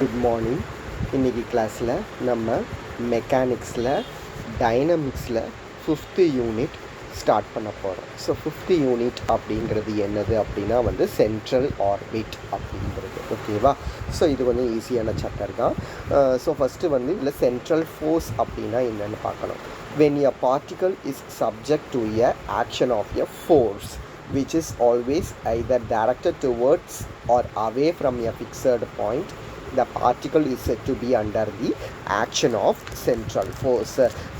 Good morning. இன்றைக்கி கிளாஸில் நம்ம மெக்கானிக்ஸில் டைனமிக்ஸில் 5th யூனிட் ஸ்டார்ட் பண்ண போகிறோம். ஸோ 5th யூனிட் அப்படிங்கிறது என்னது அப்படின்னா சென்ட்ரல் ஆர்பிட் அப்படிங்கிறது. ஓகேவா? ஸோ இது கொஞ்சம் ஈஸியான சாப்டர் தான். ஸோ ஃபஸ்ட்டு இதில் சென்ட்ரல் ஃபோர்ஸ் அப்படின்னா என்னென்னு பார்க்கணும். when a particle is subject to a action of a force which is always either directed towards or away from a fixed point, the particle is said to be under the action of central force.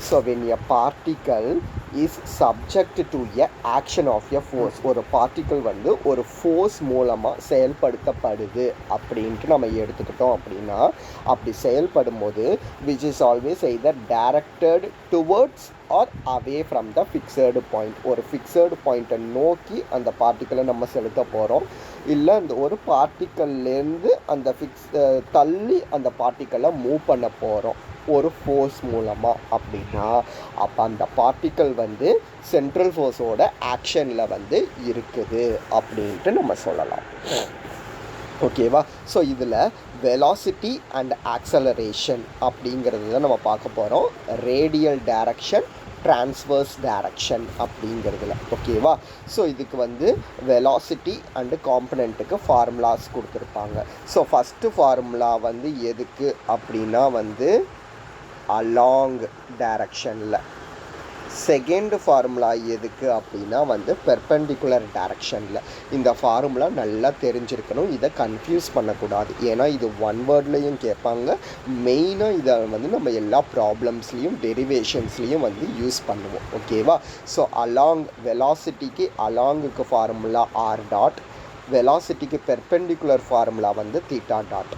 So when a particle is subject to a action of a force, ஒரு particle ஒரு force மூலமாக செயல்படுத்தப்படுது அப்படின்ட்டு நம்ம எடுத்துக்கிட்டோம் அப்படின்னா, அப்படி செயல்படும் போது which is always either directed towards or away from the fixed point, ஒரு ஃபிக்ஸடு பாயிண்ட்டை நோக்கி அந்த பார்ட்டிக்கலை நம்ம செலுத்த போகிறோம். இல்லை அந்த ஒரு பார்ட்டிக்கல்லேருந்து அந்த தள்ளி அந்த பார்ட்டிக்கலை மூவ் பண்ண போகிறோம் ஒரு ஃபோர்ஸ் மூலமாக அப்படின்னா, அப்போ அந்த பார்ட்டிக்கல் சென்ட்ரல் ஃபோர்ஸோட ஆக்ஷனில் இருக்குது அப்படின்ட்டு நம்ம சொல்லலாம். ஓகேவா? ஸோ இதில் வெலாசிட்டி அண்ட் ஆக்சலரேஷன் அப்படிங்கிறது தான் நம்ம பார்க்க போகிறோம். ரேடியல் டைரக்ஷன், ட்ரான்ஸ்வர்ஸ் டைரக்ஷன் அப்படிங்கிறதுல. ஓகேவா? ஸோ இதுக்கு வெலாசிட்டி அண்டு காம்பனண்ட்டுக்கு ஃபார்முலாஸ் கொடுத்துருப்பாங்க. ஸோ ஃபஸ்ட்டு ஃபார்முலா எதுக்கு அப்படின்னா அலாங் டைரக்ஷனில். செகண்ட் ஃபார்முலா எதுக்கு அப்படின்னா பெர்பெண்டிகுலர் டைரக்ஷனில். இந்த ஃபார்முலா நல்லா தெரிஞ்சிருக்கணும், இதை கன்ஃபியூஸ் பண்ணக்கூடாது. ஏன்னா இது ஒன் வேர்ட்லேயும் கேட்பாங்க. மெயினாக இதை நம்ம எல்லா ப்ராப்ளம்ஸ்லேயும் டெரிவேஷன்ஸ்லேயும் யூஸ் பண்ணுவோம். ஓகேவா? ஸோ அலாங் வெலாசிட்டிக்கு அலாங்குக்கு ஃபார்முலா ஆர் டாட், வெலாசிட்டிக்கு பெர்பெண்டிகுலர் ஃபார்முலா தீட்டா டாட்,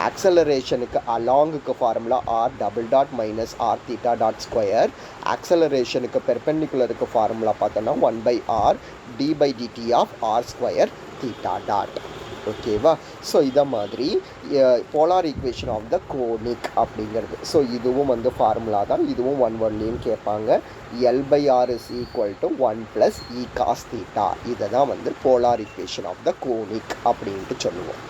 ஆக்சலரேஷனுக்கு அலாங்குக்கு formula r double dot minus r theta dot square, ஆக்சலரேஷனுக்கு பெர்பெண்டிகுலருக்கு ஃபார்முலா பார்த்தோன்னா 1/r d/dt of r square theta dot. ஓகேவா? ஸோ இதை மாதிரி polar equation of the conic அப்படிங்கிறது. ஸோ இதுவும் ஃபார்முலா தான், இதுவும் ஒன் வேர்ட்லேயும் கேட்பாங்க. L/r is equal to 1 plus e cos theta. இதை தான் polar equation of the conic அப்படின்ட்டு சொல்லுவோம்.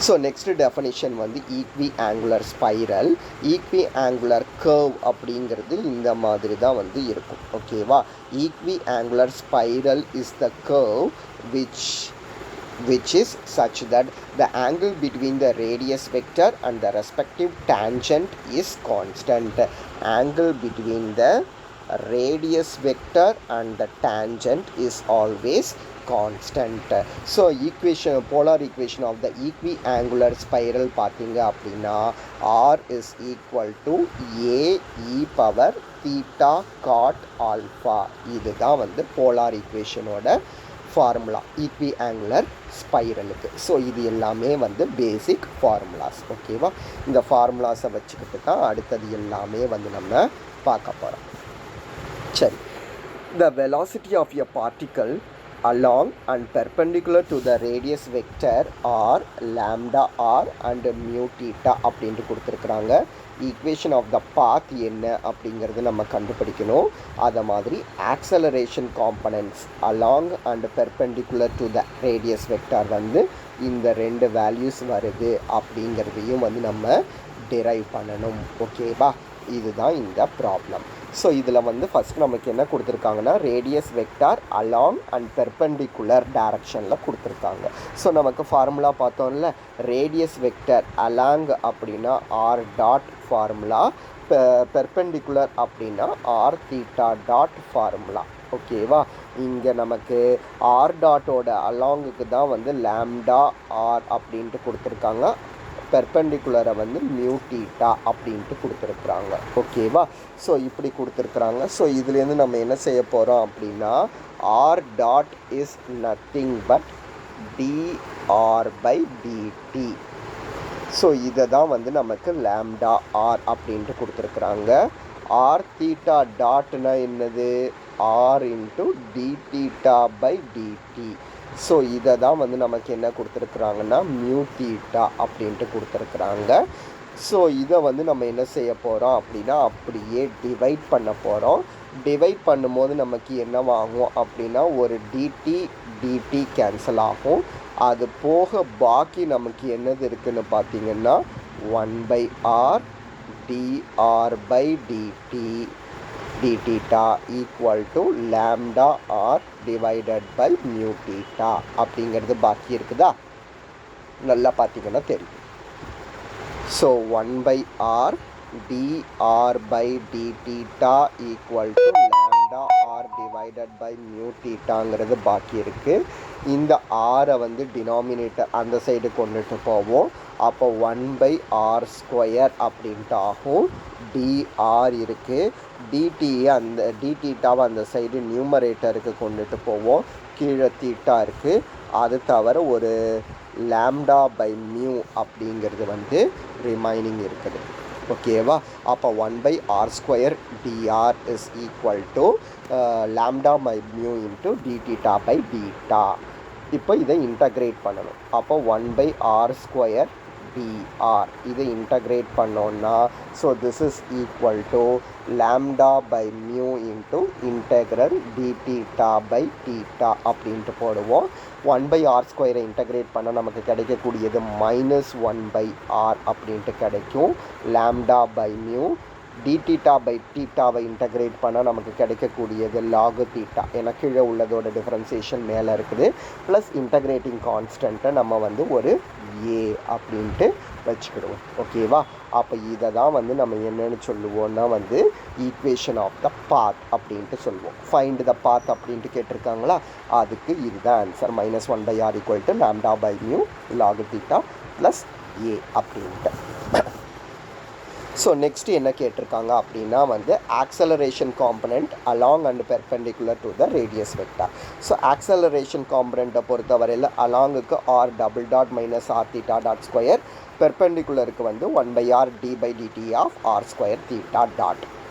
So next definition equiangular spiral. Equiangular curve அப்படிங்கிறது இந்த மாதிரி தான் இருக்கும். ஓகேவா? Equiangular spiral is the curve which is such that the angle between the radius vector and the respective tangent is constant. Angle between the radius vector and the tangent is always constant. So equation, polar equation of the equiangular spiral பார்த்தீங்க அப்படின்னா r is equal to a e power theta cot alpha. இதுதான் polar equationோட formula ஈக்விஆங்குலர் ஸ்பைரலுக்கு. So இது எல்லாமே பேசிக் formulas. ஓகேவா? இந்த ஃபார்முலாஸை வச்சுக்கிட்டு தான் அடுத்தது எல்லாமே நம்ம பார்க்க போகிறோம். சரி, the velocity of a particle along and perpendicular to the radius vector are lambda r and mu theta அப்படின்ட்டு கொடுத்துருக்குறாங்க. ஈக்குவேஷன் ஆஃப் த பாத் என்ன அப்படிங்கிறது நம்ம கண்டுபிடிக்கணும். அதை மாதிரி acceleration components along and perpendicular to the radius vector இந்த ரெண்டு வேல்யூஸ் வருது அப்படிங்கிறதையும் நம்ம டிரைவ் பண்ணணும். ஓகேவா? இதுதான் இந்த ப்ராப்ளம். ஸோ இதில் ஃபஸ்ட் நமக்கு என்ன கொடுத்துருக்காங்கன்னா radius vector along and perpendicular டைரக்ஷனில் கொடுத்துருக்காங்க. ஸோ நமக்கு ஃபார்முலா பார்த்தோம்ல, ரேடியஸ் வெக்டர் அலாங் அப்படின்னா ஆர் டாட் ஃபார்முலா, பெர்பெண்டிகுலர் அப்படின்னா ஆர் தீட்டா டாட் ஃபார்முலா. ஓகேவா? இங்கே நமக்கு ஆர் டாட்டோட அலாங்குக்கு தான் லாம்டா ஆர் அப்படின்ட்டு கொடுத்துருக்காங்க, பெர்பெண்டிகுலரை மியூ தீட்டா அப்படின்ட்டு கொடுத்துருக்குறாங்க. ஓகேவா? ஸோ இப்படி கொடுத்துருக்குறாங்க. ஸோ இதுலேருந்து நம்ம என்ன செய்ய போகிறோம் அப்படின்னா r dot is nothing but dr/dt. So இதை தான் நமக்கு லாம்டா ஆர் அப்படின்ட்டு கொடுத்துருக்குறாங்க. ஆர் தீட்டா டாட்னா என்னது? ஆர் இன்ட்டு டி தீட்டா/dt. ஸோ இதை தான் நமக்கு என்ன கொடுத்துருக்குறாங்கன்னா மியூ தீட்டா அப்படின்ட்டு கொடுத்துருக்குறாங்க. ஸோ இதை நம்ம என்ன செய்ய போகிறோம் அப்படின்னா அப்படியே டிவைட் பண்ண போகிறோம். டிவைட் பண்ணும்போது நமக்கு என்னவாகும் அப்படின்னா ஒரு டிடி கேன்சல் ஆகும். அது போக பாக்கி நமக்கு என்னது இருக்குதுன்னு பார்த்தீங்கன்னா 1/r dr/dt d theta equal to lambda r divided by mu theta அப்படிங்கிறது பாக்கி இருக்குதா? நல்லா பார்த்தீங்கன்னா தெரியும். So 1/r dr/d theta equal to lambda r divided by mu thetaங்கிறது பாக்கி இருக்குது. இந்த ஆரை வந்து டினாமினேட்டர் அந்த சைடு கொண்டுட்டு போவோம். அப்போ 1/r² அப்படின்ட்டு ஆகும். dr இருக்குது, dt அந்த d thetaவை அந்த சைடு நியூமரேட்டருக்கு கொண்டுட்டு போவோம். கீழே தீட்டா இருக்குது. அது தவிர ஒரு λ/μ அப்படிங்கிறது வந்து ரிமைனிங் இருக்குது. ஓகேவா? அப்போ 1/r² dr is equal to λ/μ into d theta/beta. இப்போ இதை இன்டகிரேட் பண்ணணும். அப்போ 1/r² dr இதை இன்டகிரேட் பண்ணோன்னா so this is equal to λ/μ into integral d theta/theta அப்படின்ட்டு போடுவோம். 1/r² இன்டகிரேட் பண்ணால் நமக்கு கிடைக்கக்கூடியது -1/r அப்படின்ட்டு கிடைக்கும். λ/μ d theta/thetaவை இன்டகிரேட் பண்ணால் நமக்கு கிடைக்கக்கூடியது log theta. ஏன்னா கீழே உள்ளதோட டிஃப்ரென்சியேஷன் மேலே இருக்குது. ப்ளஸ் இன்டகிரேட்டிங் கான்ஸ்டண்ட்டை நம்ம வந்து ஒரு a அப்படின்ட்டு வச்சுக்கிடுவோம். ஓகேவா? அப்போ இதை தான் வந்து நம்ம என்னென்னு சொல்லுவோம்னா வந்து ஈக்குவேஷன் ஆஃப் த பாத் அப்படின்ட்டு சொல்லுவோம். ஃபைண்ட் த பாத் அப்படின்ட்டு கேட்டிருக்காங்களா? அதுக்கு இதுதான் answer. -1/r equal to λ/μ log theta plus a அப்படின்ட்டு. ஸோ நெக்ஸ்ட்டு என்ன கேட்டிருக்காங்க அப்படின்னா வந்து acceleration component along and perpendicular to the radius vector. So acceleration காம்பனண்ட்டை பொறுத்தவரையில் அலாங்குக்கு r∬ -r θ², பெர்பெண்டிகுலருக்கு வந்து 1/r d/dt ஆஃப் r² θ.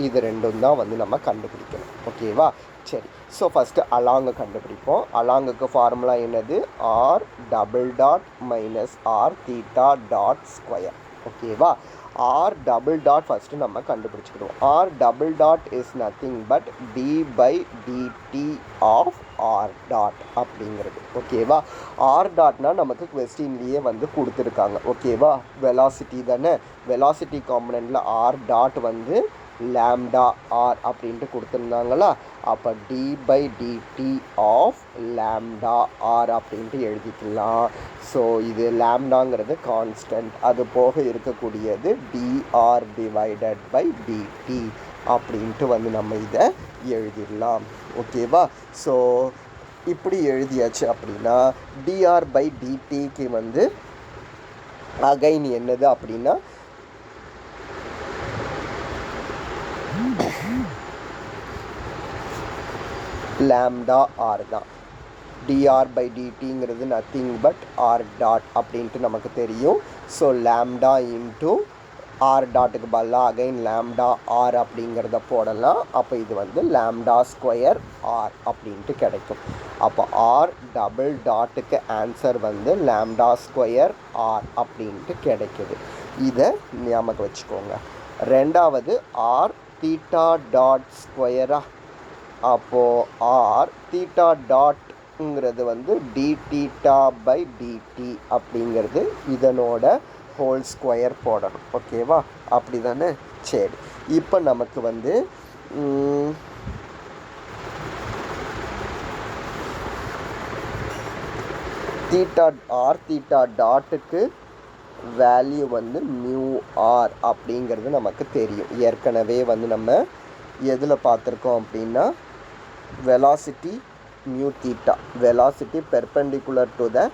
இது ரெண்டும் தான் வந்து நம்ம கண்டுபிடிக்கணும். ஓகேவா? சரி. ஸோ ஃபஸ்ட்டு அலாங்கு கண்டுபிடிப்போம். அலாங்குக்கு ஃபார்முலா என்னது? r∬ -r θ². ஓகேவா? r∬ ஃபஸ்ட்டு நம்ம கண்டுபிடிச்சிக்கிடுவோம். r∬ is nothing but d/dt of r∬ அப்படிங்கிறது. ஓகேவா? r∬ நமக்கு கொஸ்டின்லேயே வந்து கொடுத்துருக்காங்க. ஓகேவா? வெலாசிட்டி தானே. வெலாசிட்டி காம்பனண்ட்டில் r∬ வந்து λr அப்படின்ட்டு கொடுத்துருந்தாங்களா? அப்போ d/dt ஆஃப் λr அப்படின்ட்டு எழுதிக்கலாம். ஸோ இது லாம்டாங்கிறது கான்ஸ்டன்ட், அது போக இருக்கக்கூடியது dr/dt அப்படின்ட்டு வந்து நம்ம இதை எழுதிடலாம். ஓகேவா? ஸோ இப்படி எழுதியாச்சு அப்படின்னா dr/dtக்கு வந்து அகைன் என்னது அப்படின்னா λr தான். dr/dtங்கிறது நத்திங் பட் r∬ அப்படின்ட்டு நமக்கு தெரியும். ஸோ λ இன்ட்டு r∬க்கு பதிலாக அகைன் λr அப்படிங்கிறத போடலாம். அப்போ இது வந்து λ² r அப்படின்ட்டு கிடைக்கும். அப்போ r∬க்கு ஆன்சர் வந்து λ² r அப்படின்ட்டு கிடைக்குது. இதை ஞாபகம் வச்சுக்கோங்க. ரெண்டாவது r�θ². அப்போது r�θ வந்து dθ/dt அப்படிங்கிறது இதனோட ஹோல் ஸ்கொயர் போடணும். ஓகேவா? அப்படி தானே? சரி. இப்போ நமக்கு வந்து r�θ வேல்யூ வந்து μr அப்படிங்கிறது நமக்கு தெரியும். ஏற்கனவே வந்து நம்ம எதில் பார்த்துருக்கோம் அப்படின்னா velocity mu theta, velocity perpendicular to the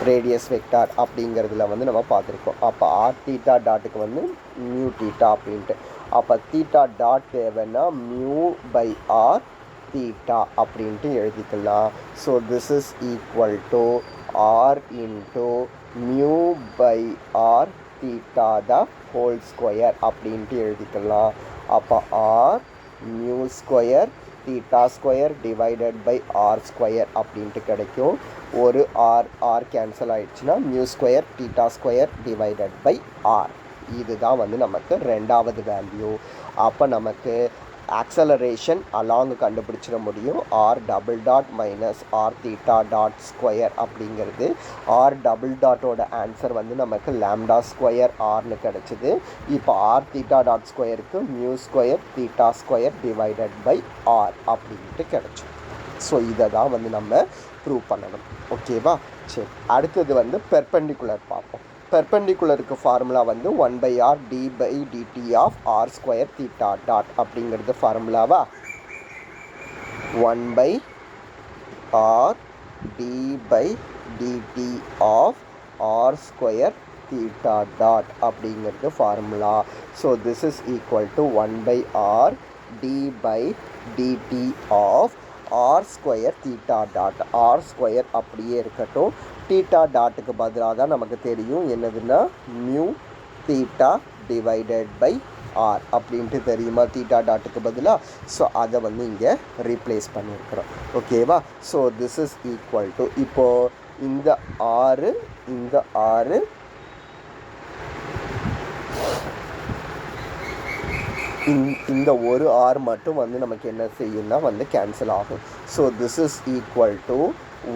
radius vector அப்படிங்கிறதுல வந்து நம்ம பார்த்துருக்கோம். அப்போ r∽ வந்து mu theta அப்படின்ட்டு. அப்போ θ தேவைன்னா μ/r theta அப்படின்ட்டு எழுதிக்கலாம். So this is equal to r into μ/r theta the whole square அப்படின்ட்டு எழுதிக்கலாம். அப்போ r μ² θ² டிவைடட் பை r² அப்படின்ட்டு கிடைக்கும். ஒரு r கேன்சல் ஆகிடுச்சுன்னா μ² θ² டிவைடட் பை r. இதுதான் வந்து நமக்கு ரெண்டாவது வேல்யூ. அப்போ நமக்கு ஆக்சலரேஷன் அலாங் கண்டுபிடிச்சிட முடியும். R double dot minus r theta dot square அப்படிங்கிறது. ஆர் டபுள் டாட்டோட ஆன்சர் வந்து நமக்கு லாம்டா ஸ்கொயர் ஆர்னு கிடச்சிது. இப்போ ஆர் தீட்டா டாட் ஸ்கொயருக்கு mu square theta square divided by r அப்படின்ட்டு கிடச்சிடும். ஸோ இதை தான் வந்து நம்ம ப்ரூவ் பண்ணணும். ஓகேவா? சரி, அடுத்தது வந்து பெர்பெண்டிகுலர் பார்ப்போம். பெர்பெண்டிகுலருக்கு ஃபார்முலா வந்து 1/r d/dt of r square theta dot அப்படிங்கிறது ஃபார்முலாவா. 1/r d/dt of r square theta dot அப்படிங்கிறது formula. So this is equal to 1/r d/dt of r square theta dot. R square அப்படியே இருக்கட்டும். Theta டாட்டுக்கு பதிலாக தான் நமக்கு தெரியும் என்னதுன்னா mu theta divided by r அப்படின்ட்டு தெரியுமா தீட்டா டாட்டுக்கு பதிலாக. ஸோ அதை வந்து இங்கே ரீப்ளேஸ் பண்ணியிருக்கிறோம். ஓகேவா? So this is equal to இப்போது இந்த ஆறு இந்த ஒரு ஆர் மட்டும் வந்து நமக்கு என்ன செய்யும்னா வந்து கேன்சல் ஆகும். So this is equal to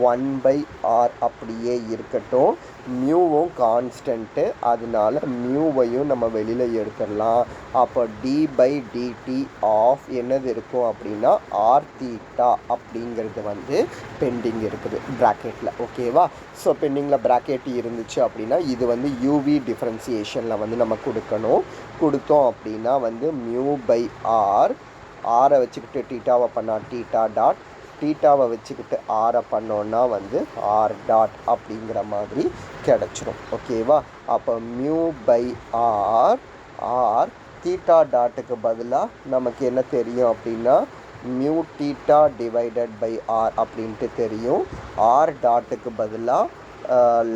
1/r அப்படியே இருக்கட்டும். மியூவும் கான்ஸ்டன்ட்டு, அதனால மியூவையும் நம்ம வெளியில் எடுத்துடலாம். அப்போ d/dt ஆஃப் என்னது இருக்கும் அப்படின்னா ஆர் தீட்டா அப்படிங்கிறது வந்து பெண்டிங் இருக்குது ப்ராக்கெட்டில். ஓகேவா? ஸோ பெண்டிங்கில் ப்ராக்கெட் இருந்துச்சு அப்படின்னா இது வந்து யூவி டிஃப்ரென்சியேஷனில் வந்து நம்ம கொடுத்தோம் அப்படின்னா வந்து மியூ/ஆர். ஆரை வச்சுக்கிட்டு தீட்டாவை பண்ணால் தீட்டா டாட், தீட்டாவை வச்சுக்கிட்டு ஆரை பண்ணோன்னா வந்து ஆர் டாட் அப்படிங்கிற மாதிரி கிடச்சிரும். ஓகேவா? அப்போ மியூ/ஆர், ஆர் தீட்டா டாட்டுக்கு பதிலாக நமக்கு என்ன தெரியும் அப்படின்னா mu theta divided by r அப்படின்ட்டு தெரியும். ஆர் டாட்டுக்கு பதிலாக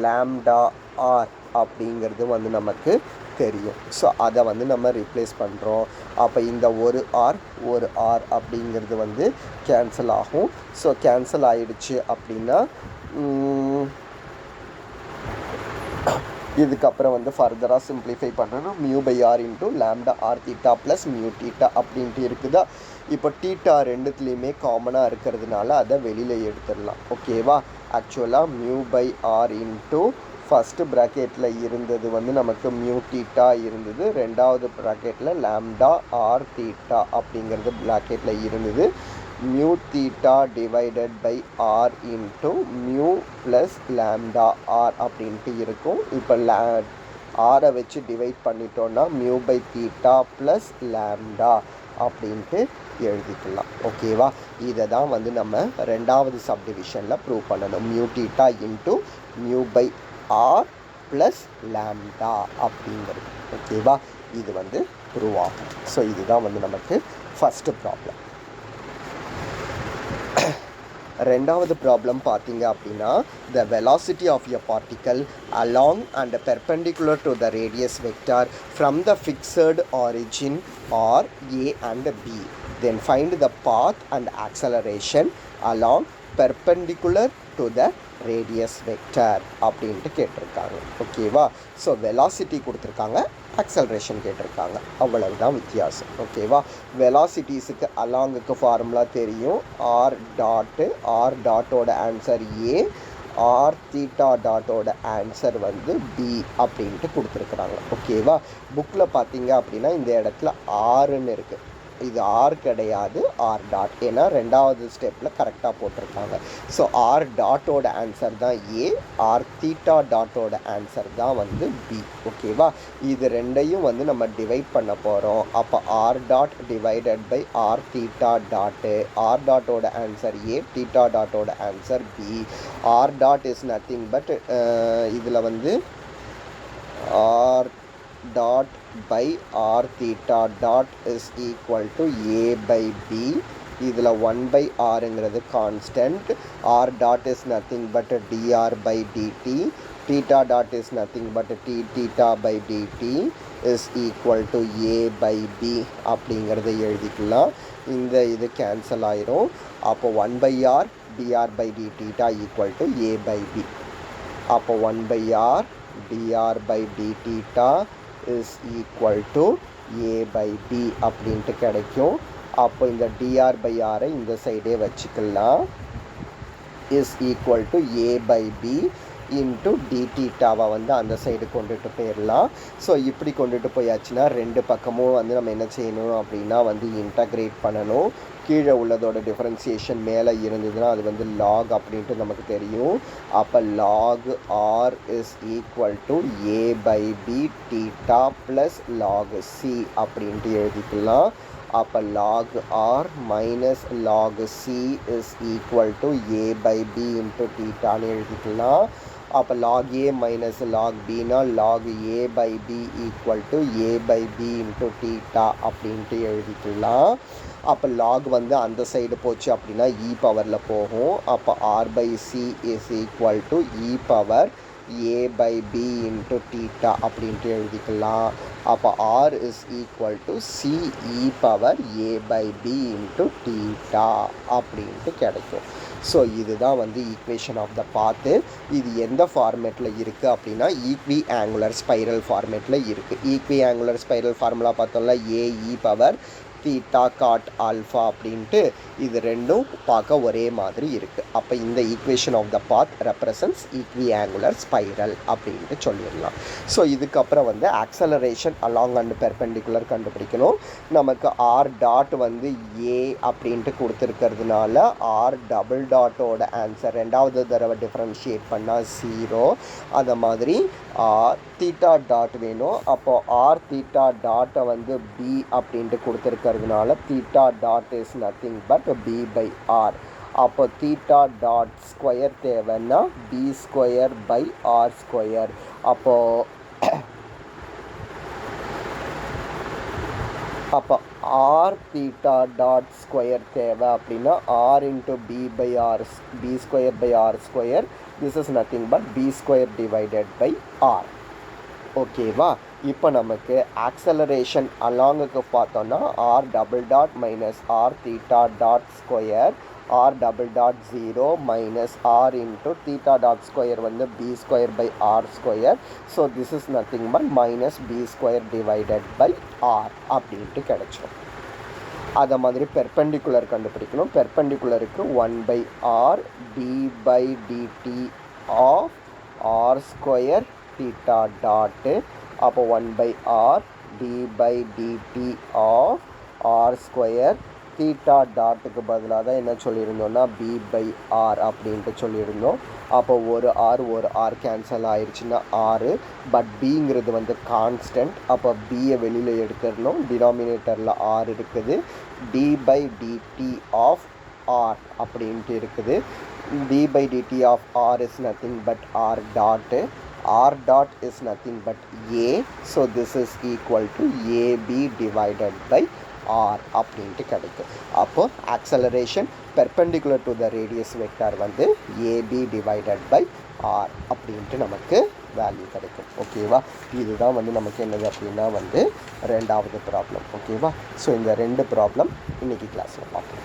லாம்டா ஆர் அப்படிங்கிறது வந்து நமக்கு தெரியும். ஸோ அதை வந்து நம்ம ரீப்ளேஸ் பண்ணுறோம். அப்போ இந்த ஒரு ஆர் அப்படிங்கிறது வந்து கேன்சல் ஆகும். ஸோ கேன்சல் ஆகிடுச்சு அப்படின்னா இதுக்கப்புறம் வந்து ஃபர்தராக சிம்பிளிஃபை பண்ணணும். மியூ/ஆர் into lambda r theta plus mu theta அப்படின்ட்டு இருக்குதா. இப்போ தீட்டா ரெண்டுத்துலேயுமே காமனாக இருக்கிறதுனால அதை வெளியில் எடுத்துடலாம். ஓகேவா? ஆக்சுவலாக மியூ/ஆர் இன்ட்டு ஃபஸ்ட்டு ப்ராக்கெட்டில் இருந்தது வந்து நமக்கு மியூ தீட்டா இருந்தது. ரெண்டாவது ப்ராக்கெட்டில் லாம்டா ஆர் தீட்டா அப்படிங்கிறது ப்ராக்கெட்டில் இருந்தது. Mu theta divided by r into mu plus lambda r அப்படின்ட்டு இருக்கும். இப்போ ஆரை வச்சு டிவைட் பண்ணிட்டோன்னா மியூ/தீட்டா ப்ளஸ் லாம்டா அப்படின்ட்டு எழுதிக்கலாம். ஓகேவா? இதை தான் வந்து நம்ம ரெண்டாவது சப்டிவிஷனில் ப்ரூவ் பண்ணணும். மியூ தீட்டா இன்ட்டு மியூ/ஆர் ப்ளஸ் லாம்டா அப்படிங்கிறது. ஓகேவா? இது வந்து ப்ரூவ் ஆகும். ஸோ இதுதான் வந்து நமக்கு ஃபஸ்ட்டு ப்ராப்ளம். ரெண்டாவது ப்ராப்ளம் பார்த்தீங்க அப்படின்னா the velocity of a particle along and perpendicular to the radius vector from the fixed origin are A and B. Then find the path and acceleration along perpendicular to the radius vector அப்படின்ட்டு கேட்டிருக்காங்க. ஓகேவா? So velocity கொடுத்துருக்காங்க, acceleration கேட்டிருக்காங்க. அவ்வளவுதான் வித்தியாசம். ஓகேவா? வெலாசிட்டிஸுக்கு அலாங்குக்கு ஃபார்முலா தெரியும். ஆர் டாட்டோட ஆன்சர் ஏ, ஆர் தீட்டா டாட்டோட ஆன்சர் வந்து பி அப்படின்ட்டு கொடுத்துருக்குறாங்க. ஓகேவா? புக்கில் பார்த்தீங்க அப்படின்னா இந்த இடத்துல ஆறுன்னு இருக்குது. இது ஆர் கிடையாது, ஆர் டாட். ஏன்னா ரெண்டாவது ஸ்டெப்பில் கரெக்டாக போட்டிருக்காங்க. ஸோ ஆர் டாட்டோட ஆன்சர் தான் ஏ, ஆர் தீட்டா டாட்டோட ஆன்சர் தான் வந்து பி. ஓகேவா? இது ரெண்டையும் வந்து நம்ம டிவைட் பண்ண போகிறோம். அப்போ r dot divided by r theta dot. R டாட்டோட ஆன்சர் ஏ, தீட்டா டாட்டோட answer b. R dot is nothing but இதில் வந்து r dot by r theta dot is equal to a by b. இதில் 1/rங்கிறது constant. r dot is nothing but dr by dt. theta dot is nothing but t theta by dt is equal to a by b அப்படிங்கிறத எழுதிக்கலாம். இந்த இது cancel ஆயிரும். அப்போ 1/r dr by d theta equal to a by b. அப்போ 1/r dr by d theta is equal to a by b அப்படின்ட்டு கிடைக்கும். அப்போ இந்த டிஆர் பை ஆரை இந்த சைடே வச்சுக்கலாம். Is equal to a by b into டிடீட்டாவை வந்து அந்த சைடு கொண்டுட்டு போயிடலாம். ஸோ இப்படி கொண்டுட்டு போயாச்சுன்னா ரெண்டு பக்கமும் வந்து நம்ம என்ன செய்யணும் அப்படின்னா வந்து இன்டகிரேட் பண்ணணும். கீழே உள்ளதோட டிஃப்ரென்சியேஷன் மேலே இருந்ததுன்னா அது வந்து லாக் அப்படின்ட்டு நமக்கு தெரியும். அப்போ log r is equal to a by b theta plus log c அப்படின்ட்டு எழுதிக்கலாம். அப்போ log r minus log c is equal to a by b into டீட்டான்னு எழுதிக்கலாம். அப்போ லாக் ஏ மைனஸ் லாக் பினா log a by b equal to a by b into theta அப்படின்ட்டு எழுதிக்கலாம். அப்போ லாக் வந்து அந்த சைடு போச்சு அப்படின்னா இ பவரில் போகும். அப்போ r by c is equal to e power a by b into theta அப்படின்ட்டு எழுதிக்கலாம். அப்போ r is equal to c e power a by b into theta அப்படின்ட்டு கிடைக்கும். ஸோ இதுதான் வந்து ஈக்குவேஷன் ஆஃப் த பாத்து. இது எந்த ஃபார்மேட்டில் இருக்குது அப்படின்னா ஈக்வி ஆங்குலர் ஸ்பைரல் ஃபார்மேட்டில் இருக்குது. ஈக்வி ஆங்குலர் ஸ்பைரல் ஃபார்முலா பார்த்தோம்னா a e power theta cot alpha அப்படின்ட்டு இது ரெண்டும் பார்க்க ஒரே மாதிரி இருக்குது. அப்போ இந்த equation of the path represents equiangular spiral அப்படின்ட்டு சொல்லிடலாம். ஸோ இதுக்கப்புறம் வந்து ஆக்சலரேஷன் அலாங் அண்ட் பெர்பெண்டிகுலர் கண்டுபிடிக்கணும். நமக்கு ஆர் டாட் வந்து ஏ அப்படின்ட்டு கொடுத்துருக்கிறதுனால ஆர் டபுள் டாட்டோட ஆன்சர் ரெண்டாவது தடவை டிஃப்ரென்ஷியேட் பண்ணால் 0. அந்த மாதிரி தீட்டா டாட் வேணும். அப்போ ஆர் தீட்டா டாட்டை வந்து பி அப்படின்ட்டு கொடுத்துருக்கிறதுனால theta dot is nothing but b by r. அப்போ தீட்டா டாட் ஸ்கொயர் தேவைன்னா b square by r square. அப்போ ஆர் தீட்டா டாட் ஸ்கொயர் தேவை அப்படின்னா r into b by r b square by r square. This is nothing but b square divided by r. ஓகேவா? இப்போ நமக்கு acceleration அலாங்குக்கு பார்த்தோன்னா r double dot minus r theta dot square r double dot 0 minus r into theta dot square வந்து b square by r square. So this is nothing but minus b square divided by r அப்படின்ட்டு கிடைச்சிடும். அதை மாதிரி perpendicular கண்டுபிடிக்கணும். பெர்பெண்டிகுலருக்கு 1 by r d by dt of r square theta dot. அப்போ 1 by r d by dt of r square theta டாட்டுக்கு பதிலாக தான் என்ன சொல்லியிருந்தோம்னா பி பை ஆர் அப்படின்ட்டு சொல்லியிருந்தோம். அப்போ ஒரு ஆர் கேன்சல் ஆயிடுச்சுன்னா ஆறு. பட் பிங்கிறது வந்து கான்ஸ்டன்ட். அப்போ பியை வெளியில் எடுத்துடணும். டினாமினேட்டரில் ஆர் இருக்குது. D by dt of r அப்படின்ட்டு இருக்குது. D by dt of r is nothing but r dot. R dot is nothing but A. So this is equal to AB divided by R அப்படின்ட்டு கிடைக்கும். அப்போ acceleration perpendicular to the radius vector வந்து AB divided by R அப்படின்ட்டு நமக்கு value கிடைக்கும். ஓகேவா? இதுதான் வந்து நமக்கு என்னது அப்படின்னா வந்து ரெண்டாவது ப்ராப்ளம். ஓகேவா? ஸோ இந்த ரெண்டு ப்ராப்ளம் இன்றைக்கி கிளாஸில் பார்ப்போம்.